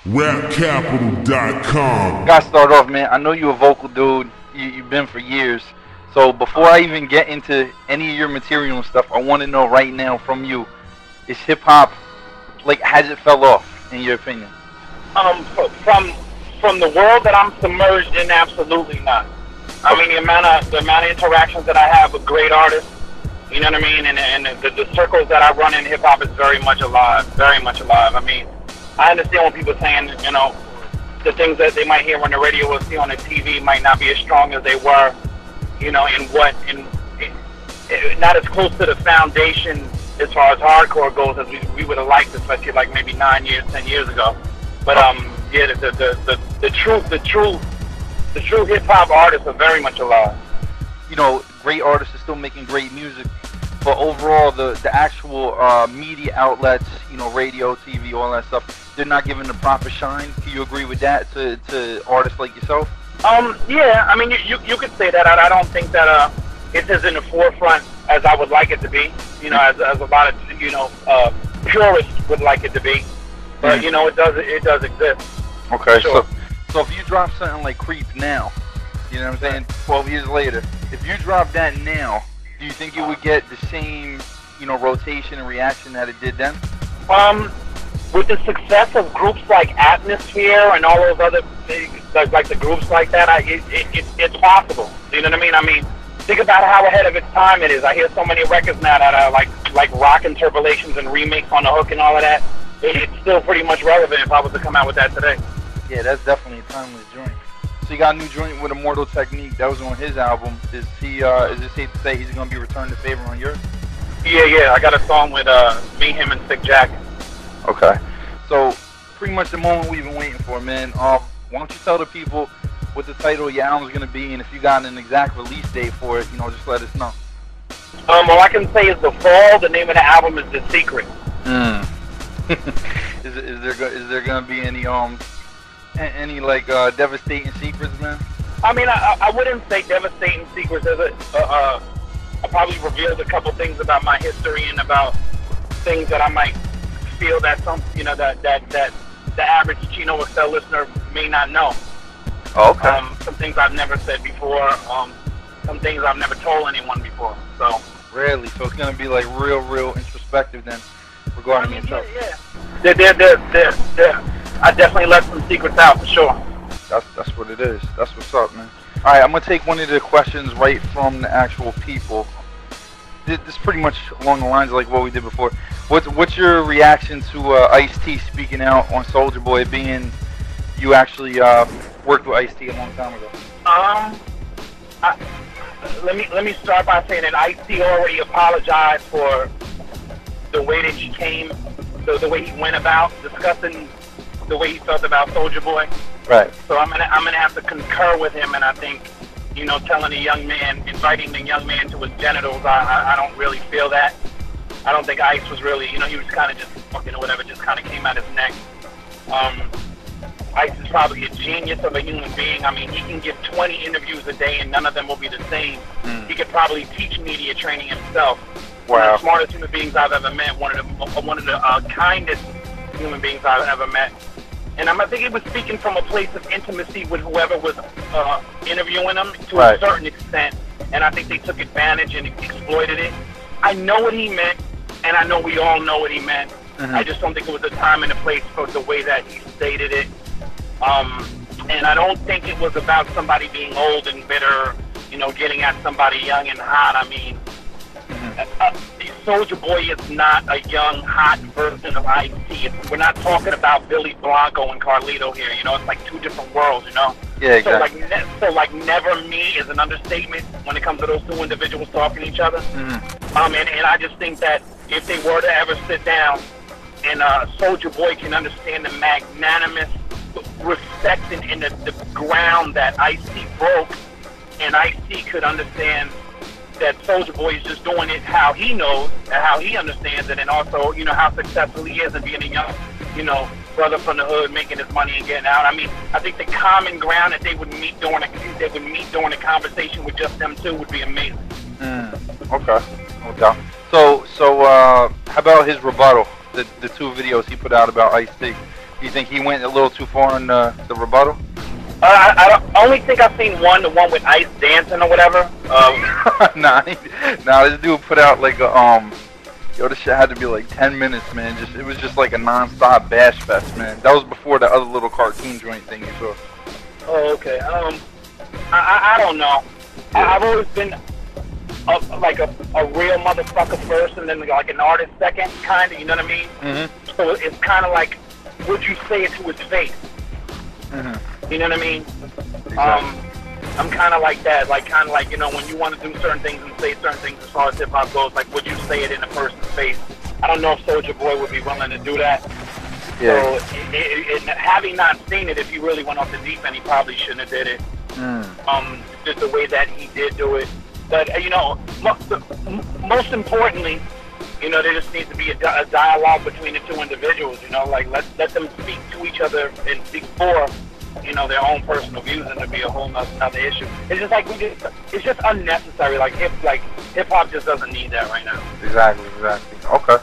rapcapital.com. Gotta start off, man. I know you're a vocal dude. You've been for years. So before I even get into any of your material and stuff, I want to know right now from you, is hip hop, like, has it fell off in your opinion? From the world that I'm submerged in, absolutely not. I mean, the amount of interactions that I have with great artists, you know what I mean, and the circles that I run in hip hop is very much alive, very much alive. I mean, I understand when people saying, you know, the things that they might hear on the radio or see on the TV might not be as strong as they were, you know, not as close to the foundation as far as hardcore goes as we would have liked, especially like maybe 9 years, 10 years ago. But yeah, the true hip hop artists are very much alive. You know, great artists are still making great music, but overall, the actual media outlets, you know, radio, TV, all that stuff, they're not giving the proper shine. Can you agree with that to artists like yourself? Yeah, I mean, you could say that. I don't think that it's as in the forefront as I would like it to be. You know, as a lot of, you know, purists would like it to be. But you know, it does exist. Okay, sure. So if you drop something like Creep now, you know what I'm saying, 12 years later, if you drop that now, do you think it would get the same, you know, rotation and reaction that it did then? With the success of groups like Atmosphere and all those other like the groups like that, it's possible. You know what I mean? I mean, think about how ahead of its time it is. I hear so many records now that are like rock interpolations and remakes on the hook and all of that. It's still pretty much relevant if I was to come out with that today. Yeah, that's definitely a timeless joint. So you got a new joint with Immortal Technique that was on his album. Is it safe to say he's gonna be returned the favor on yours? Yeah. I got a song with me, him, and Sick Jack. Okay. So pretty much the moment we've been waiting for, man. Why don't you tell the people what the title of your album's gonna be, and if you got an exact release date for it, you know, just let us know. All I can say is the fall. The name of the album is The Secret. Is there gonna be any like devastating secrets, man? I mean, I wouldn't say devastating secrets. I probably revealed a couple things about my history and about things that I might feel that some, you know, that the average Chino Excel listener may not know. Oh, okay. Some things I've never said before. Some things I've never told anyone before. So. Really? So it's gonna be like real introspective then, regarding yourself. Yeah. I definitely let some secrets out for sure. That's what it is. That's what's up, man. All right, I'm gonna take one of the questions right from the actual people. This is pretty much along the lines of like what we did before. What's your reaction to Ice-T speaking out on Soulja Boy, being you actually worked with Ice-T a long time ago? Let me start by saying that Ice-T already apologized for the way that he came, the way he went about discussing the way he felt about Soulja Boy. Right. So I'm gonna have to concur with him, and I think, you know, telling a young man, inviting the young man to his genitals, I don't really feel that. I don't think Ice was really, you know, he was kind of just fucking or whatever, just kind of came out his neck. Ice is probably a genius of a human being. I mean, he can give 20 interviews a day and none of them will be the same. He could probably teach media training himself. Wow. One of the smartest human beings I've ever met, one of the kindest human beings I've ever met. And I think he was speaking from a place of intimacy with whoever was interviewing him to a certain extent. And I think they took advantage and exploited it. I know what he meant, and I know we all know what he meant. I just don't think it was a time and a place for the way that he stated it. And I don't think it was about somebody being old and bitter, you know, getting at somebody young and hot. I mean, Soulja Boy is not a young, hot version of Ice-T. We're not talking about Billy Blanco and Carlito here. You know, it's like two different worlds. You know. Yeah, exactly. So like never me is an understatement when it comes to those two individuals talking to each other. And I just think that if they were to ever sit down, and Soulja Boy can understand the magnanimous respect and the ground that Ice-T broke, and Ice-T could understand that Soulja Boy is just doing it how he knows and how he understands it, and also, you know, how successful he is in being a young, you know, brother from the hood making his money and getting out. I mean, I think the common ground that they would meet during a conversation with just them two would be amazing. Okay, no doubt. So how about his rebuttal? The two videos he put out about Ice-T. You think he went a little too far in the rebuttal? I only think I've seen one, the one with Ice dancing or whatever. Nah, this dude put out like a yo, this shit had to be like 10 minutes, man. It was just like a non-stop bash fest, man. That was before the other little cartoon joint thing you saw. Oh, okay. I don't know. Yeah. I've always been like a real motherfucker first, and then like an artist second, kind of. You know what I mean? Mm-hmm. So it's kind of like, would you say it to his face? Mm-hmm. You know what I mean? Exactly. I'm kind of like that, like kind of like, you know, when you want to do certain things and say certain things as far as hip hop goes, like would you say it in a person's face? I don't know if Soulja Boy would be willing to do that. Yeah. So, having not seen it, if he really went off the deep end, he probably shouldn't have did it. Just the way that he did do it. But you know, most importantly, you know, there just needs to be a dialogue between the two individuals. You know, like let them speak to each other and speak for, you know, their own personal views, and it'll be a whole nother issue. It's just like it's just unnecessary. Like hip hop just doesn't need that right now. Exactly. Okay.